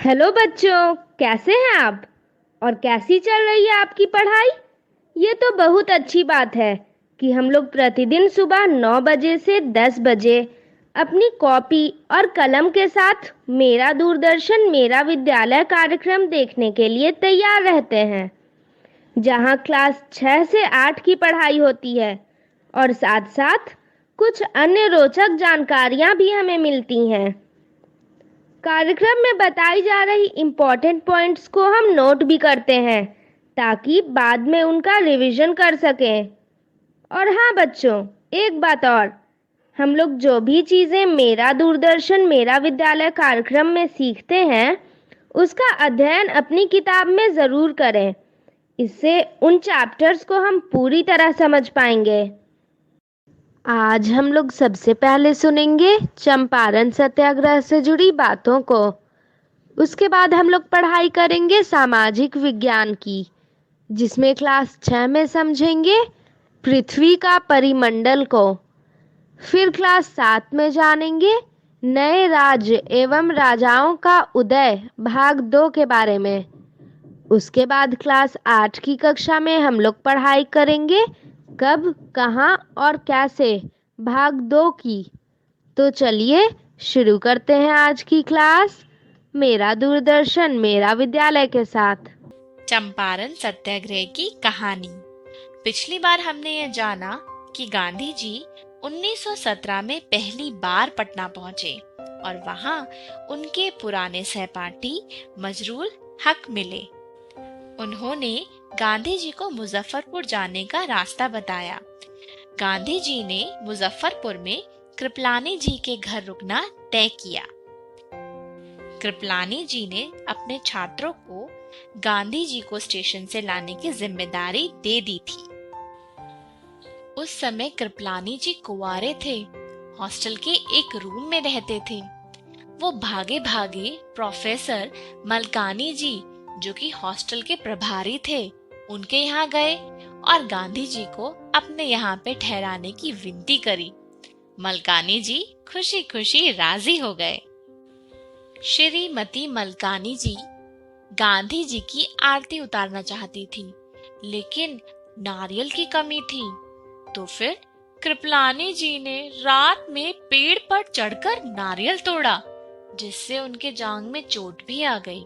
Hello बच्चों, कैसे हैं आप? और कैसी चल रही है आपकी पढ़ाई? ये तो बहुत अच्छी बात है कि हम लोग प्रतिदिन सुबह 9 बजे से 10 बजे अपनी कॉपी और कलम के साथ मेरा दूरदर्शन मेरा विद्यालय कार्यक्रम देखने के लिए तैयार रहते हैं, जहां क्लास 6 से 8 की पढ़ाई होती है और साथ-साथ कुछ अन्य रोचक जानकारियां भी हमें मिलती हैं। कार्यक्रम में बताई जा रही इम्पोर्टेंट पॉइंट्स को हम नोट भी करते हैं ताकि बाद में उनका रिवीजन कर सकें। और हाँ बच्चों, एक बात और, हम लोग जो भी चीज़ें मेरा दूरदर्शन मेरा विद्यालय कार्यक्रम में सीखते हैं उसका अध्ययन अपनी किताब में ज़रूर करें। इससे उन चैप्टर्स को हम पूरी तरह समझ पाएंगे। आज हम लोग सबसे पहले सुनेंगे चंपारण सत्याग्रह से जुड़ी बातों को। उसके बाद हम लोग पढ़ाई करेंगे सामाजिक विज्ञान की, जिसमें क्लास 6 में समझेंगे पृथ्वी का परिमंडल को। फिर क्लास 7 में जानेंगे नए राज्य एवं राजाओं का उदय भाग 2 के बारे में। उसके बाद क्लास 8 की कक्षा में हम लोग पढ़ाई करेंगे कब, कहाँ और कैसे भाग 2 की। तो चलिए शुरू करते हैं आज की क्लास मेरा दूरदर्शन मेरा विद्यालय के साथ। चंपारण सत्याग्रह की कहानी। पिछली बार हमने ये जाना कि गांधी जी 1917 में पहली बार पटना पहुंचे और वहां उनके पुराने सहपाठी मजरूल हक मिले। उन्होंने गांधी जी को मुजफ्फरपुर जाने का रास्ता बताया। गांधी जी ने मुजफ्फरपुर में कृपलानी जी के घर रुकना तय किया। कृपलानी जी ने अपने छात्रों को गांधी जी को स्टेशन से लाने की जिम्मेदारी दे दी थी। उस समय कृपलानी जी कुंवारे थे, हॉस्टल के एक रूम में रहते थे। वो भागे भागे प्रोफेसर मलकानी जी, जो कि हॉस्टल के प्रभारी थे, उनके यहाँ गए और गांधी जी को अपने यहाँ पे ठहराने की विनती करी। मलकानी जी खुशी खुशी राजी हो गए। श्रीमती मलकानी जी गांधी जी की आरती उतारना चाहती थी, लेकिन नारियल की कमी थी। तो फिर कृपलानी जी ने रात में पेड़ पर चढ़कर नारियल तोड़ा, जिससे उनके जांग में चोट भी आ गई।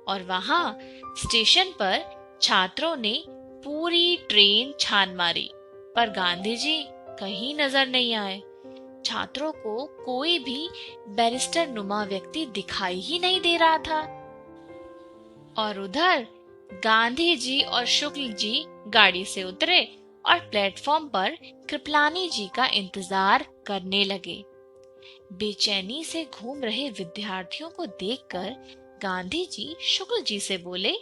और वहां स्टेशन पर छात्रों ने पूरी ट्रेन छान मारी, पर गांधी जी कहीं नजर नहीं आए। छात्रों को कोई भी बैरिस्टर नुमा व्यक्ति दिखाई ही नहीं दे रहा था। और उधर गांधी जी और शुक्ल जी गाड़ी से उतरे और प्लेटफॉर्म पर कृपलानी जी का इंतजार करने लगे। बेचैनी से घूम रहे विद्यार्थियों को देखकर गांधी जी शुक्ल जी से बोले,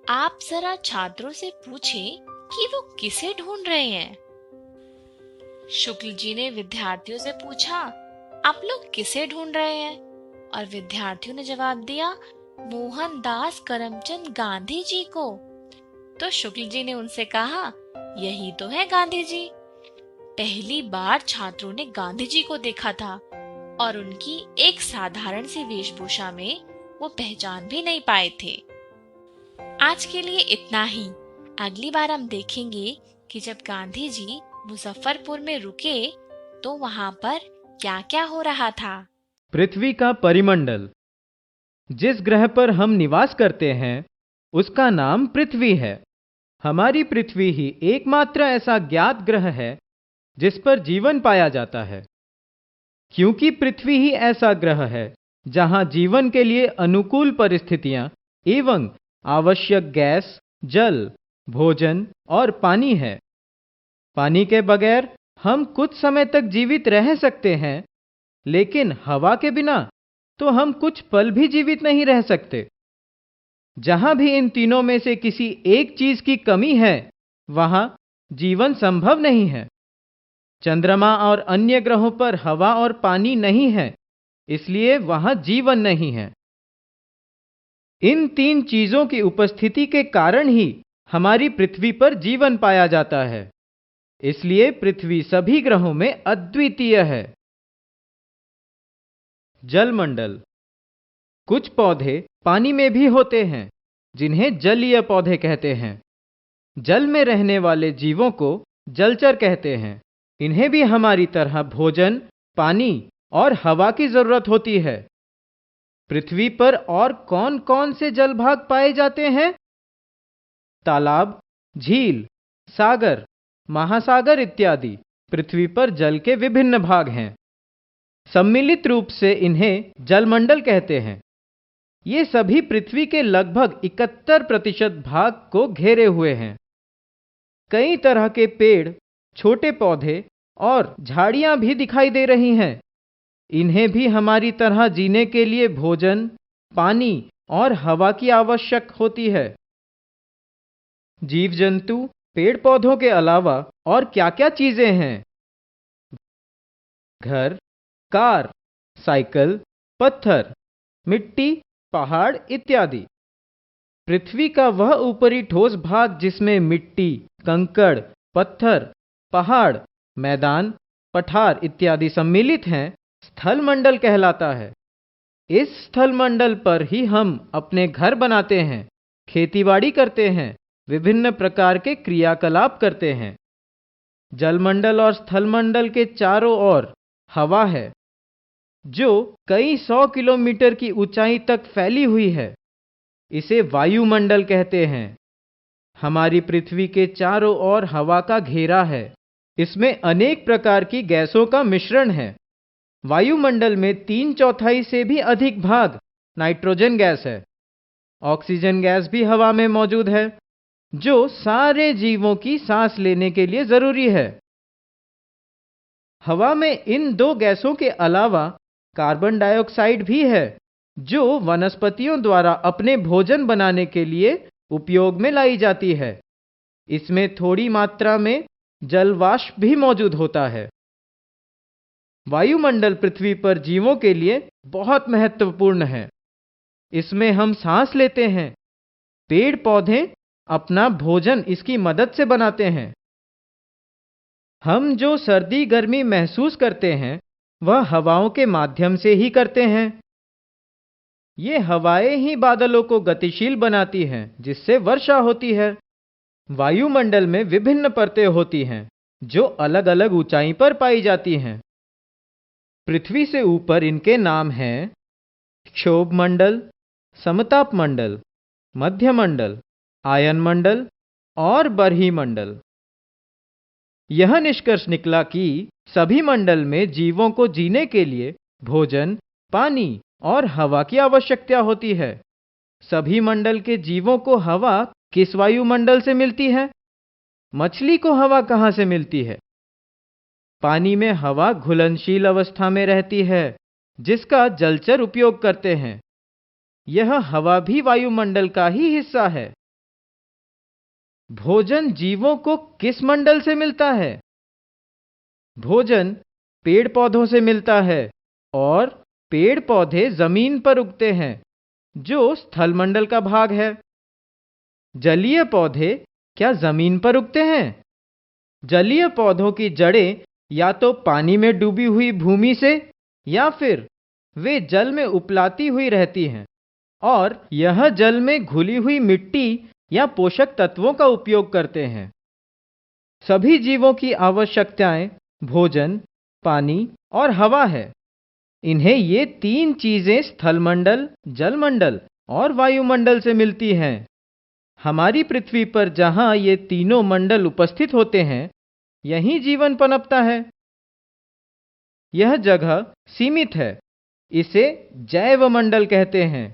आप जरा छात्रों से पूछें कि वो किसे ढूंढ रहे हैं। शुक्ल जी ने विद्यार्थियों से पूछा, आप लोग किसे ढूंढ रहे हैं? और विद्यार्थियों ने जवाब दिया, मोहनदास करमचंद गांधी जी को। तो शुक्ल जी ने उनसे कहा, यही तो है गांधी जी। पहली बार छात्रों ने गांधी जी को देखा था और उनकी एक साधारण सी वेशभूषा में वो पहचान भी नहीं पाए थे। आज के लिए इतना ही। अगली बार हम देखेंगे कि जब गांधी जी मुजफ्फरपुर में रुके तो वहां पर क्या क्या हो रहा था। पृथ्वी का परिमंडल। जिस ग्रह पर हम निवास करते हैं उसका नाम पृथ्वी है। हमारी पृथ्वी ही एकमात्र ऐसा ज्ञात ग्रह है जिस पर जीवन पाया जाता है। क्योंकि पृथ्वी ही ऐसा ग्रह है जहां जीवन के लिए अनुकूल परिस्थितियां एवं आवश्यक गैस, जल, भोजन और पानी है। पानी के बगैर हम कुछ समय तक जीवित रह सकते हैं, लेकिन हवा के बिना तो हम कुछ पल भी जीवित नहीं रह सकते। जहां भी इन तीनों में से किसी एक चीज की कमी है, वहां जीवन संभव नहीं है। चंद्रमा और अन्य ग्रहों पर हवा और पानी नहीं है, इसलिए वहां जीवन नहीं है। इन तीन चीजों की उपस्थिति के कारण ही हमारी पृथ्वी पर जीवन पाया जाता है। इसलिए पृथ्वी सभी ग्रहों में अद्वितीय है। जलमंडल। कुछ पौधे पानी में भी होते हैं, जिन्हें जलीय पौधे कहते हैं। जल में रहने वाले जीवों को जलचर कहते हैं। इन्हें भी हमारी तरह भोजन, पानी और हवा की जरूरत होती है। पृथ्वी पर और कौन कौन से जलभाग पाए जाते हैं? तालाब, झील, सागर, महासागर इत्यादि पृथ्वी पर जल के विभिन्न भाग हैं। सम्मिलित रूप से इन्हें जलमंडल कहते हैं। ये सभी पृथ्वी के लगभग 71% भाग को घेरे हुए हैं। कई तरह के पेड़, छोटे पौधे और झाड़ियां भी दिखाई दे रही हैं। इन्हें भी हमारी तरह जीने के लिए भोजन, पानी और हवा की आवश्यक होती है। जीव जंतु, पेड़ पौधों के अलावा और क्या क्या चीजें हैं? घर, कार, साइकिल, पत्थर, मिट्टी, पहाड़ इत्यादि। पृथ्वी का वह ऊपरी ठोस भाग जिसमें मिट्टी, कंकड़, पत्थर, पहाड़, मैदान, पठार इत्यादि सम्मिलित हैं, स्थलमंडल कहलाता है। इस स्थलमंडल पर ही हम अपने घर बनाते हैं, खेतीबाड़ी करते हैं, विभिन्न प्रकार के क्रियाकलाप करते हैं। जलमंडल और स्थलमंडल के चारों ओर हवा है, जो कई 100 किलोमीटर की ऊंचाई तक फैली हुई है। इसे वायुमंडल कहते हैं। हमारी पृथ्वी के चारों ओर हवा का घेरा है। इसमें अनेक प्रकार की गैसों का मिश्रण है। वायुमंडल में 3/4 से भी अधिक भाग नाइट्रोजन गैस है। ऑक्सीजन गैस भी हवा में मौजूद है, जो सारे जीवों की सांस लेने के लिए जरूरी है। हवा में इन दो गैसों के अलावा कार्बन डाइऑक्साइड भी है, जो वनस्पतियों द्वारा अपने भोजन बनाने के लिए उपयोग में लाई जाती है। इसमें थोड़ी मात्रा में जलवाष्प भी मौजूद होता है। वायुमंडल पृथ्वी पर जीवों के लिए बहुत महत्वपूर्ण है। इसमें हम सांस लेते हैं। पेड़ पौधे अपना भोजन इसकी मदद से बनाते हैं। हम जो सर्दी गर्मी महसूस करते हैं, वह हवाओं के माध्यम से ही करते हैं। ये हवाएं ही बादलों को गतिशील बनाती हैं, जिससे वर्षा होती है। वायुमंडल में विभिन्न परतें होती हैं, जो अलग अलग ऊंचाई पर पाई जाती हैं। पृथ्वी से ऊपर इनके नाम हैं क्षोभ मंडल, समताप मंडल, मध्य मंडल, आयन मंडल और बरही मंडल। यह निष्कर्ष निकला कि सभी मंडल में जीवों को जीने के लिए भोजन, पानी और हवा की आवश्यकता होती है। सभी मंडल के जीवों को हवा किस वायुमंडल से मिलती है? मछली को हवा कहां से मिलती है? पानी में हवा घुलनशील अवस्था में रहती है, जिसका जलचर उपयोग करते हैं। यह हवा भी वायुमंडल का ही हिस्सा है। भोजन जीवों को किस मंडल से मिलता है? भोजन पेड़ पौधों से मिलता है और पेड़ पौधे जमीन पर उगते हैं, जो स्थलमंडल का भाग है। जलीय पौधे क्या जमीन पर उगते हैं? जलीय पौधों की जड़ें या तो पानी में डूबी हुई भूमि से या फिर वे जल में उपलाती हुई रहती हैं और यह जल में घुली हुई मिट्टी या पोषक तत्वों का उपयोग करते हैं। सभी जीवों की आवश्यकताएं भोजन, पानी और हवा है। इन्हें ये तीन चीजें स्थलमंडल, जलमंडल और वायुमंडल से मिलती हैं। हमारी पृथ्वी पर जहां ये तीनों मंडल उपस्थित होते हैं, यहीं जीवन पनपता है। यह जगह सीमित है, इसे जैव मंडल कहते हैं।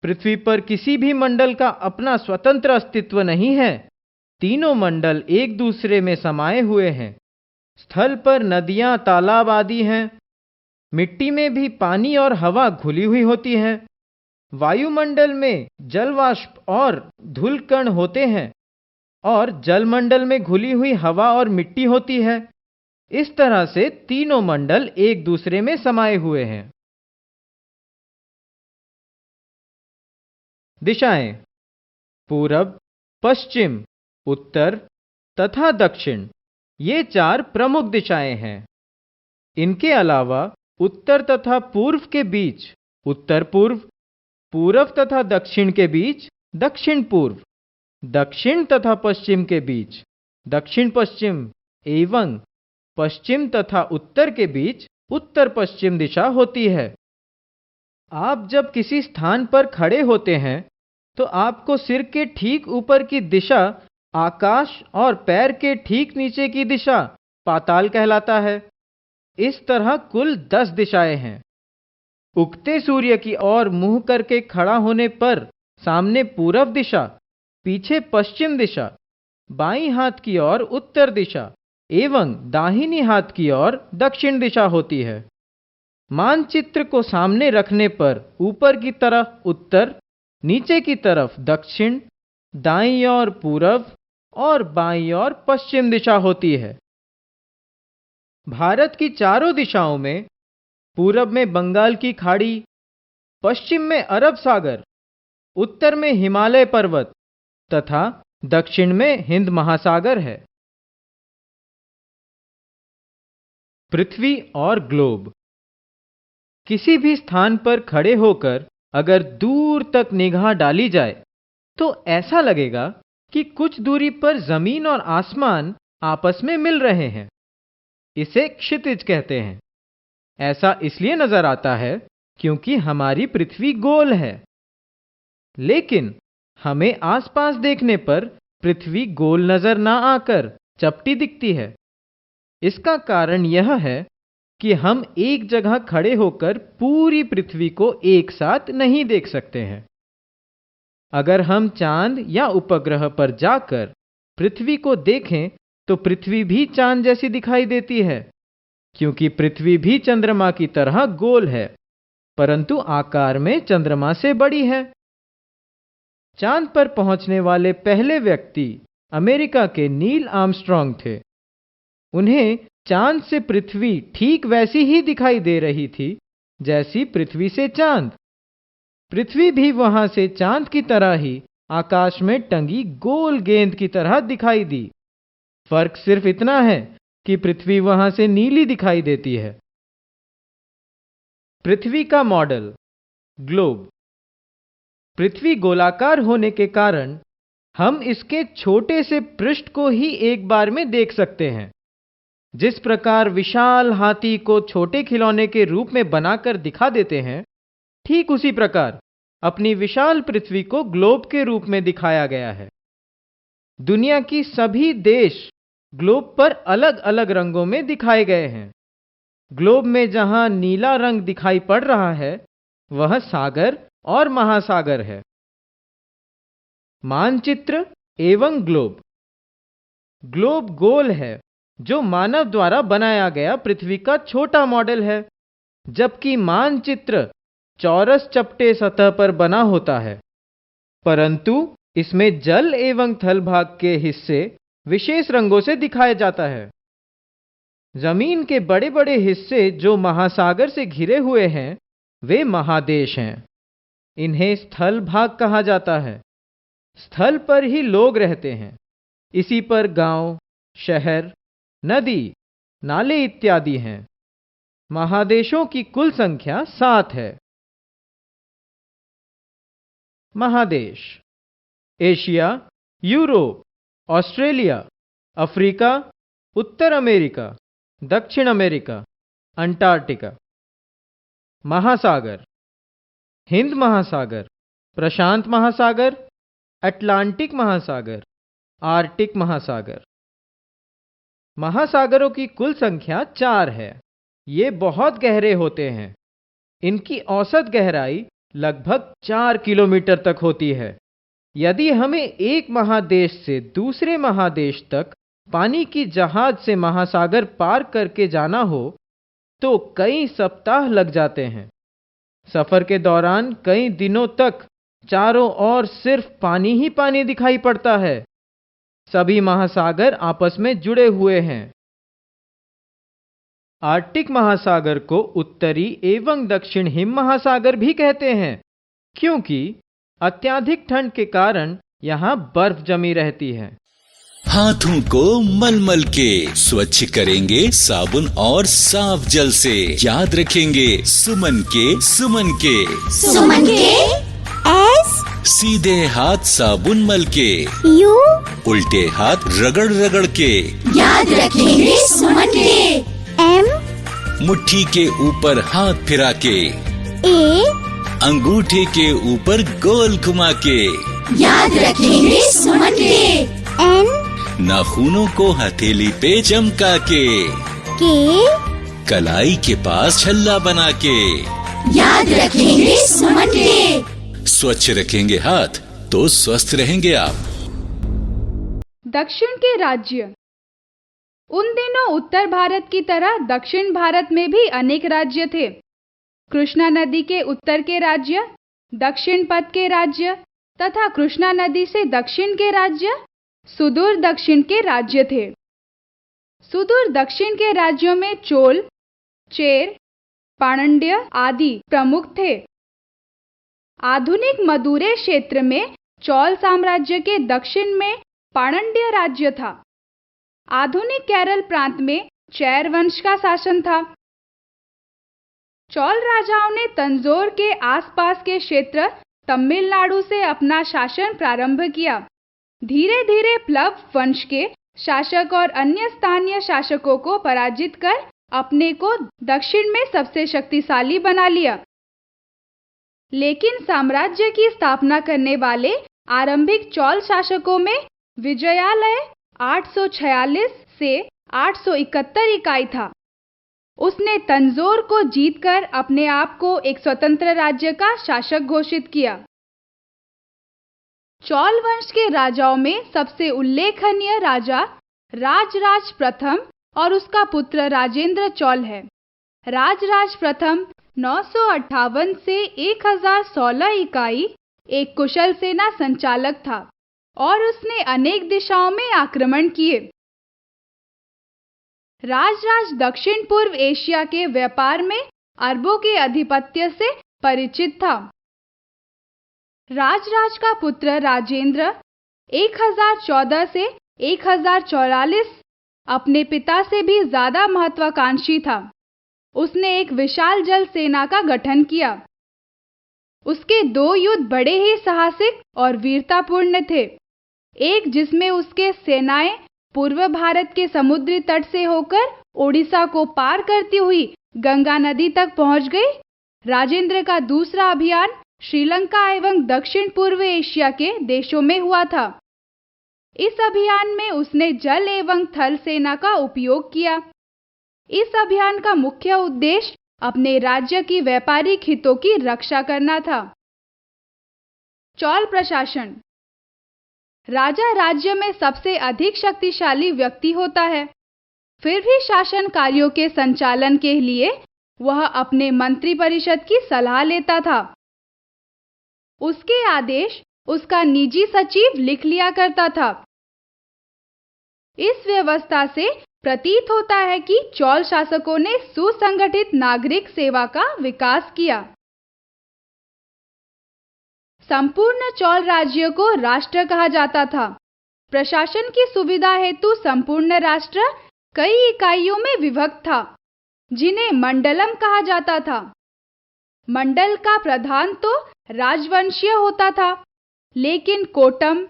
पृथ्वी पर किसी भी मंडल का अपना स्वतंत्र अस्तित्व नहीं है। तीनों मंडल एक दूसरे में समाये हुए हैं। स्थल पर नदियां, तालाब आदि हैं। मिट्टी में भी पानी और हवा घुली हुई होती है। वायुमंडल में जलवाष्प और धूल कण होते हैं और जलमंडल में घुली हुई हवा और मिट्टी होती है। इस तरह से तीनों मंडल एक दूसरे में समाये हुए हैं। दिशाएं पूरब, पश्चिम, उत्तर तथा दक्षिण, ये 4 प्रमुख दिशाएं हैं। इनके अलावा उत्तर तथा पूर्व के बीच उत्तर पूर्व, पूरब तथा दक्षिण के बीच दक्षिण पूर्व, दक्षिण तथा पश्चिम के बीच दक्षिण पश्चिम एवं पश्चिम तथा उत्तर के बीच उत्तर पश्चिम दिशा होती है। आप जब किसी स्थान पर खड़े होते हैं तो आपको सिर के ठीक ऊपर की दिशा आकाश और पैर के ठीक नीचे की दिशा पाताल कहलाता है। इस तरह कुल 10 दिशाएं हैं। उगते सूर्य की ओर मुंह करके खड़ा होने पर सामने पूरब दिशा, पीछे पश्चिम दिशा, बाईं हाथ की ओर उत्तर दिशा एवं दाहिनी हाथ की ओर दक्षिण दिशा होती है। मानचित्र को सामने रखने पर ऊपर की तरफ उत्तर, नीचे की तरफ दक्षिण, दाईं ओर पूरब और बाईं ओर पश्चिम दिशा होती है। भारत की चारों दिशाओं में पूरब में बंगाल की खाड़ी, पश्चिम में अरब सागर, उत्तर में हिमालय पर्वत तथा दक्षिण में हिंद महासागर है। पृथ्वी और ग्लोब। किसी भी स्थान पर खड़े होकर अगर दूर तक निगाह डाली जाए तो ऐसा लगेगा कि कुछ दूरी पर जमीन और आसमान आपस में मिल रहे हैं। इसे क्षितिज कहते हैं। ऐसा इसलिए नजर आता है क्योंकि हमारी पृथ्वी गोल है, लेकिन हमें आसपास देखने पर पृथ्वी गोल नजर ना आकर चपटी दिखती है। इसका कारण यह है कि हम एक जगह खड़े होकर पूरी पृथ्वी को एक साथ नहीं देख सकते हैं। अगर हम चांद या उपग्रह पर जाकर पृथ्वी को देखें तो पृथ्वी भी चांद जैसी दिखाई देती है, क्योंकि पृथ्वी भी चंद्रमा की तरह गोल है, परंतु आकार में चंद्रमा से बड़ी है। चांद पर पहुंचने वाले पहले व्यक्ति अमेरिका के नील आर्मस्ट्रांग थे। उन्हें चांद से पृथ्वी ठीक वैसी ही दिखाई दे रही थी जैसी पृथ्वी से चांद। पृथ्वी भी वहां से चांद की तरह ही आकाश में टंगी गोल गेंद की तरह दिखाई दी। फर्क सिर्फ इतना है कि पृथ्वी वहां से नीली दिखाई देती है। पृथ्वी का मॉडल ग्लोब। पृथ्वी गोलाकार होने के कारण हम इसके छोटे से पृष्ठ को ही एक बार में देख सकते हैं। जिस प्रकार विशाल हाथी को छोटे खिलौने के रूप में बनाकर दिखा देते हैं, ठीक उसी प्रकार अपनी विशाल पृथ्वी को ग्लोब के रूप में दिखाया गया है। दुनिया की सभी देश ग्लोब पर अलग अलग रंगों में दिखाए गए हैं। ग्लोब में जहां नीला रंग दिखाई पड़ रहा है वह सागर और महासागर है। मानचित्र एवं ग्लोब। ग्लोब गोल है, जो मानव द्वारा बनाया गया पृथ्वी का छोटा मॉडल है, जबकि मानचित्र चौरस चपटे सतह पर बना होता है, परंतु इसमें जल एवं थल भाग के हिस्से विशेष रंगों से दिखाया जाता है। जमीन के बड़े बड़े हिस्से जो महासागर से घिरे हुए हैं वे महादेश हैं। इन्हें स्थल भाग कहा जाता है। स्थल पर ही लोग रहते हैं। इसी पर गांव, शहर, नदी, नाले इत्यादि हैं। महादेशों की कुल संख्या 7 है। महादेश: एशिया, यूरोप, ऑस्ट्रेलिया, अफ्रीका, उत्तर अमेरिका, दक्षिण अमेरिका, अंटार्कटिका। महासागर: हिंद महासागर, प्रशांत महासागर, अटलांटिक महासागर, आर्कटिक महासागर। महासागरों की कुल संख्या 4 है। ये बहुत गहरे होते हैं। इनकी औसत गहराई लगभग 4 किलोमीटर तक होती है। यदि हमें एक महादेश से दूसरे महादेश तक पानी की जहाज से महासागर पार करके जाना हो तो कई सप्ताह लग जाते हैं। सफर के दौरान कई दिनों तक चारों ओर सिर्फ पानी ही पानी दिखाई पड़ता है। सभी महासागर आपस में जुड़े हुए हैं। आर्कटिक महासागर को उत्तरी एवं दक्षिण हिम महासागर भी कहते हैं, क्योंकि अत्यधिक ठंड के कारण यहां बर्फ जमी रहती है। हाथों को मलमल के स्वच्छ करेंगे साबुन और साफ जल से। याद रखेंगे सुमन के। सुमन के एस सीधे हाथ साबुन मल के, यू उल्टे हाथ रगड़ रगड़ के। याद रखेंगे सुमन के। एम मुट्ठी के ऊपर हाथ फिरा के, ए अंगूठे के ऊपर गोल घुमा के। याद रखेंगे सुमन के। एन नाखूनों को हथेली पे चमका के, कलाई के पास छल्ला बना के। याद रखेंगे सुमन के। स्वच्छ रखेंगे हाथ तो स्वस्थ रहेंगे आप। दक्षिण के राज्य। उन दिनों उत्तर भारत की तरह दक्षिण भारत में भी अनेक राज्य थे। कृष्णा नदी के उत्तर के राज्य, दक्षिण पथ के राज्य तथा कृष्णा नदी से दक्षिण के राज्य, सुदूर दक्षिण के राज्य थे। सुदूर दक्षिण के राज्यों में चोल, चेर, पांड्य आदि प्रमुख थे। आधुनिक मदुरै क्षेत्र में चोल साम्राज्य के दक्षिण में पांड्य राज्य था। आधुनिक केरल प्रांत में चेर वंश का शासन था। चोल राजाओं ने तंजौर के आसपास के क्षेत्र तमिलनाडु से अपना शासन प्रारंभ किया। धीरे धीरे प्लव वंश के शासक और अन्य स्थानीय शासकों को पराजित कर अपने को दक्षिण में सबसे शक्तिशाली बना लिया। लेकिन साम्राज्य की स्थापना करने वाले आरंभिक चोल शासकों में विजयालय 846 से 871 इकाई था। उसने तंजौर को जीतकर अपने आप को एक स्वतंत्र राज्य का शासक घोषित किया। चोल वंश के राजाओं में सबसे उल्लेखनीय राजा राजराज प्रथम और उसका पुत्र राजेंद्र चोल है। राजराज प्रथम 958 से 1016 इकाई एक कुशल सेना संचालक था और उसने अनेक दिशाओं में आक्रमण किए। राजराज दक्षिण पूर्व एशिया के व्यापार में अरबों के आधिपत्य से परिचित था। राजराज का पुत्र राजेंद्र 1014 से 1044 अपने पिता से भी ज्यादा महत्वाकांक्षी था। उसने एक विशाल जल सेना का गठन किया। उसके 2 युद्ध बड़े ही साहसिक और वीरतापूर्ण थे। एक जिसमें उसके सेनाएं पूर्व भारत के समुद्री तट से होकर ओडिशा को पार करती हुई गंगा नदी तक पहुंच गई। राजेंद्र का दूसरा अभियान श्रीलंका एवं दक्षिण पूर्व एशिया के देशों में हुआ था। इस अभियान में उसने जल एवं थल सेना का उपयोग किया। इस अभियान का मुख्य उद्देश्य अपने राज्य की व्यापारिक हितों की रक्षा करना था। चोल प्रशासन। राजा राज्य में सबसे अधिक शक्तिशाली व्यक्ति होता है। फिर भी शासन कार्यों के संचालन के लिए वह अपने मंत्री परिषद की सलाह लेता था। उसके आदेश उसका निजी सचिव लिख लिया करता था। इस व्यवस्था से प्रतीत होता है कि चोल शासकों ने सुसंगठित नागरिक सेवा का विकास किया। संपूर्ण चोल राज्य को राष्ट्र कहा जाता था। प्रशासन की सुविधा हेतु संपूर्ण राष्ट्र कई इकाइयों में विभक्त था, जिन्हें मंडलम कहा जाता था। मंडल का प्रधान तो राजवंशीय होता था, लेकिन कोटम,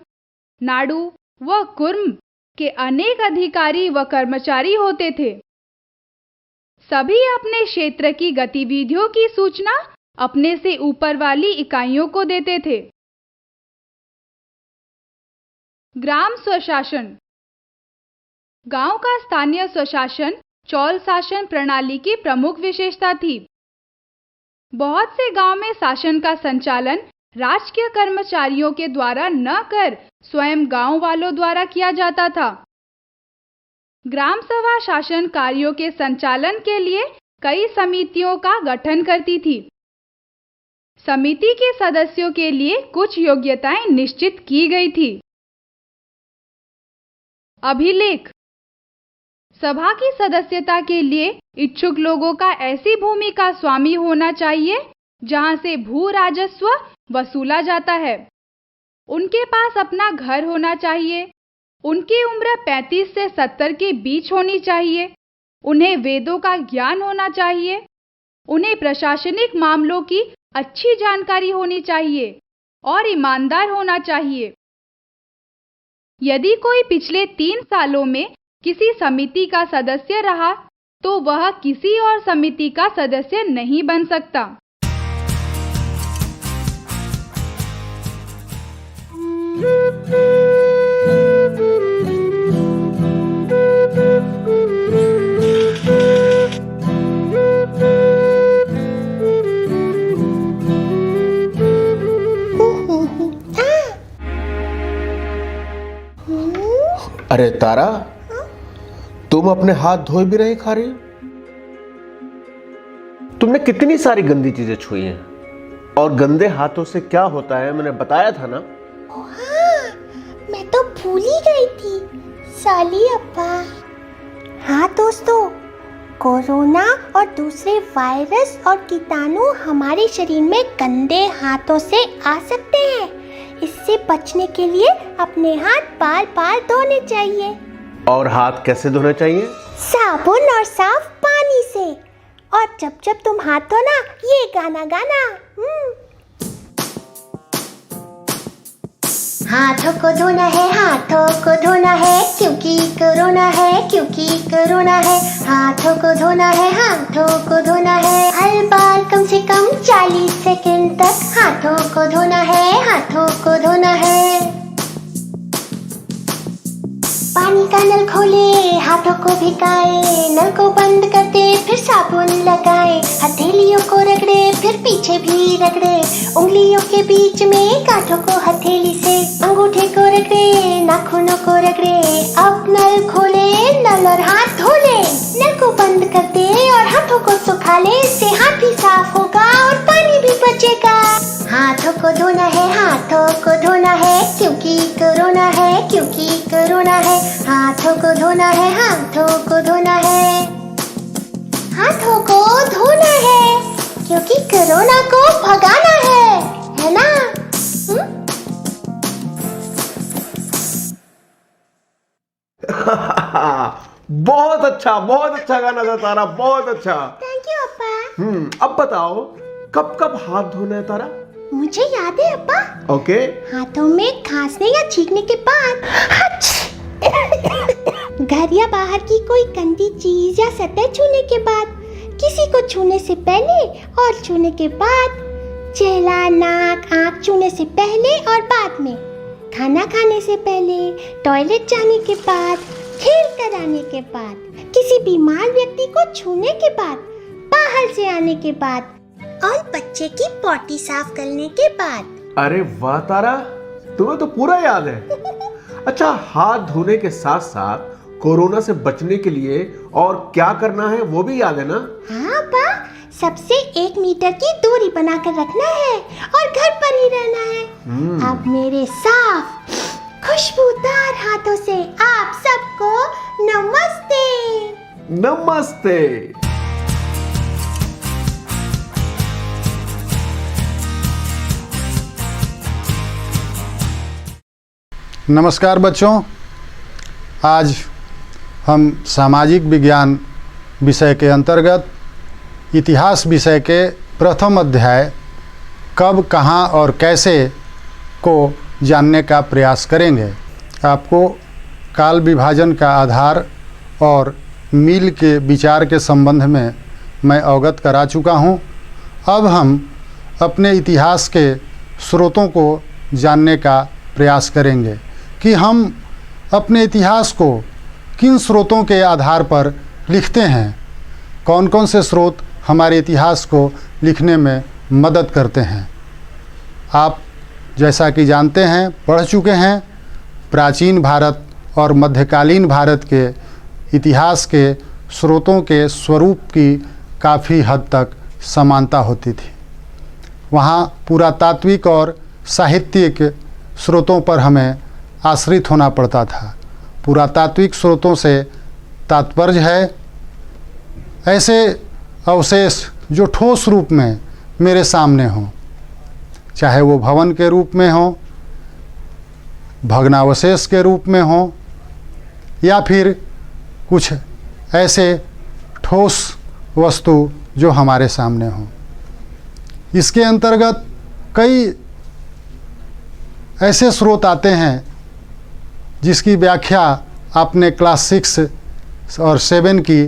नाडु व कुर्म के अनेक अधिकारी व कर्मचारी होते थे। सभी अपने क्षेत्र की गतिविधियों की सूचना अपने से ऊपर वाली इकाइयों को देते थे। ग्राम स्वशासन। गांव का स्थानीय स्वशासन चोल शासन प्रणाली की प्रमुख विशेषता थी। बहुत से गांव में शासन का संचालन राजकीय कर्मचारियों के द्वारा न कर स्वयं गांव वालों द्वारा किया जाता था। ग्राम सभा शासन कार्यों के संचालन के लिए कई समितियों का गठन करती थी। समिति के सदस्यों के लिए कुछ योग्यताएं निश्चित की गई थी। अभिलेख। सभा की सदस्यता के लिए इच्छुक लोगों का ऐसी भूमि का स्वामी होना चाहिए जहां से भू राजस्व वसूला जाता है। उनके पास अपना घर होना चाहिए। उनकी उम्र 35 से 70 के बीच होनी चाहिए। उन्हें वेदों का ज्ञान होना चाहिए। उन्हें प्रशासनिक मामलों की अच्छी जानकारी होनी चाहिए और ईमानदार होना चाहिए। यदि कोई पिछले 3 सालों में किसी समिति का सदस्य रहा तो वह किसी और समिति का सदस्य नहीं बन सकता। अरे तारा, तुम अपने हाथ धोए भी नहीं खा रही? तुमने कितनी सारी गंदी चीजें छुई हैं, और गंदे हाथों से क्या होता है मैंने बताया था ना। हाँ, मैं तो भूल ही गई थी। साली अब्बा। हाँ दोस्तों, कोरोना और दूसरे वायरस और कीटाणु हमारे शरीर में गंदे हाथों से आ सकते हैं। इससे बचने के लिए अपने हाथ बार बार धोने चाहिए। और हाथ कैसे धोने चाहिए? साबुन और साफ पानी से। और जब जब तुम हाथ धोना ये गाना गाना। हाथों को धोना है, हाथों को धोना है, क्योंकि कोरोना है, क्योंकि कोरोना है। हाथों को धोना है, हाथों को धोना है, हर बार कम से कम 40 सेकंड तक हाथों को धोना है, हाथों को धोना है। पानी का नल खोले, हाथों को भिगाए, नल को बंद करते फिर साबुन लगाए, हथेलियों को रगड़े फिर पीछे भी रगड़े, उंगलियों के बीच में गांठों को हथेली से, अंगूठे को रगड़े, नाखूनों को रगड़े। अब नल खोले, नल और हाथ धो ले, नल को बंद कर दे और हाथों को सुखा ले। इससे हाथ भी साफ होगा और पानी भी बचेगा। हाथों को धोना है, हाथों को धोना है, क्योंकि कोरोना है, क्योंकि कोरोना है। हाथों को धोना है, हाथों को धोना है, हाथों को धोना है, क्योंकि कोरोना को भगाना है ना? बहुत अच्छा गाना था तारा, बहुत अच्छा। थैंक यू अप्पा। अब बताओ कब कब हाथ धोना है तारा? मुझे याद है अप्पा। ओके। हाथों में खांसने या छींकने के बाद, घर या बाहर की कोई गंदी चीज या सतह छूने के बाद, किसी को छूने से पहले और छूने के बाद, चेहरा, नाक, आँख छूने से पहले और बाद में, खाना खाने से पहले, टॉयलेट जाने के बाद, खेल कर आने के बाद, किसी बीमार व्यक्ति को छूने के बाद, बाहर से आने के बाद और बच्चे की पॉटी साफ करने के बाद। अरे वाह तारा, तुम्हें तो पूरा याद है। अच्छा, हाथ धोने के साथ साथ कोरोना से बचने के लिए और क्या करना है वो भी याद है ना? हाँ बा, सबसे 1 मीटर की दूरी बनाकर रखना है और घर पर ही रहना है। अब मेरे साफ खुशबूदार हाथों से आप सबको नमस्ते। नमस्ते। नमस्कार बच्चों, आज हम सामाजिक विज्ञान विषय के अंतर्गत इतिहास विषय के प्रथम अध्याय कब, कहाँ और कैसे को जानने का प्रयास करेंगे। आपको काल विभाजन का आधार और मील के विचार के संबंध में मैं अवगत करा चुका हूँ। अब हम अपने इतिहास के स्रोतों को जानने का प्रयास करेंगे कि हम अपने इतिहास को किन स्रोतों के आधार पर लिखते हैं, कौन कौन से स्रोत हमारे इतिहास को लिखने में मदद करते हैं। आप जैसा कि जानते हैं, पढ़ चुके हैं, प्राचीन भारत और मध्यकालीन भारत के इतिहास के स्रोतों के स्वरूप की काफ़ी हद तक समानता होती थी। वहाँ पुरातात्विक और साहित्यिक स्रोतों पर हमें आश्रित होना पड़ता था। पुरातात्विक स्रोतों से तात्पर्य है ऐसे अवशेष जो ठोस रूप में मेरे सामने हों, चाहे वो भवन के रूप में हो, भग्नावशेष के रूप में हो या फिर कुछ ऐसे ठोस वस्तु जो हमारे सामने हों। इसके अंतर्गत कई ऐसे स्रोत आते हैं जिसकी व्याख्या आपने क्लास 6 और 7 की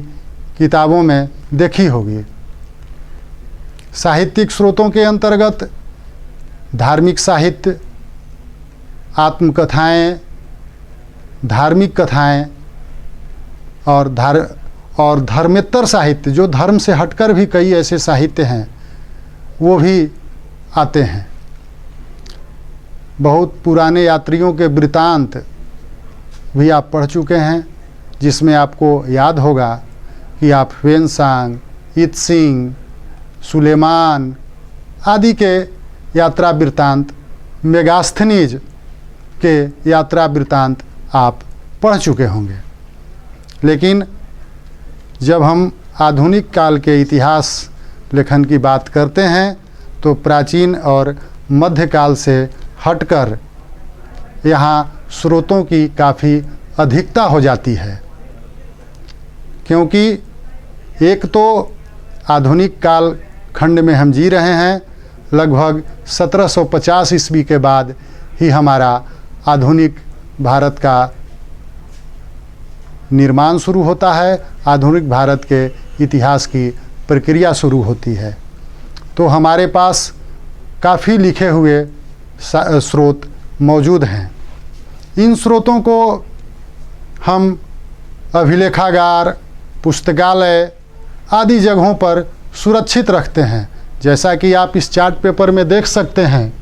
किताबों में देखी होगी। साहित्यिक स्रोतों के अंतर्गत धार्मिक साहित्य, आत्मकथाएं, धार्मिक कथाएं और धर्मेत्तर साहित्य, जो धर्म से हटकर भी कई ऐसे साहित्य हैं, वो भी आते हैं। बहुत पुराने यात्रियों के वृतांत भी आप पढ़ चुके हैं, जिसमें आपको याद होगा कि आप ह्वेनसांग, इत्सिंग, सुलेमान आदि के यात्रा वृतांत, मेगास्थनीज के यात्रा वृतांत आप पढ़ चुके होंगे। लेकिन जब हम आधुनिक काल के इतिहास लेखन की बात करते हैं तो प्राचीन और मध्यकाल से हटकर यहाँ स्रोतों की काफ़ी अधिकता हो जाती है, क्योंकि एक तो आधुनिक काल खंड में हम जी रहे हैं। लगभग 1750 ईस्वी के बाद ही हमारा आधुनिक भारत का निर्माण शुरू होता है, आधुनिक भारत के इतिहास की प्रक्रिया शुरू होती है। तो हमारे पास काफ़ी लिखे हुए स्रोत मौजूद हैं। इन स्रोतों को हम अभिलेखागार, पुस्तकालय आदि जगहों पर सुरक्षित रखते हैं। जैसा कि आप इस चार्ट पेपर में देख सकते हैं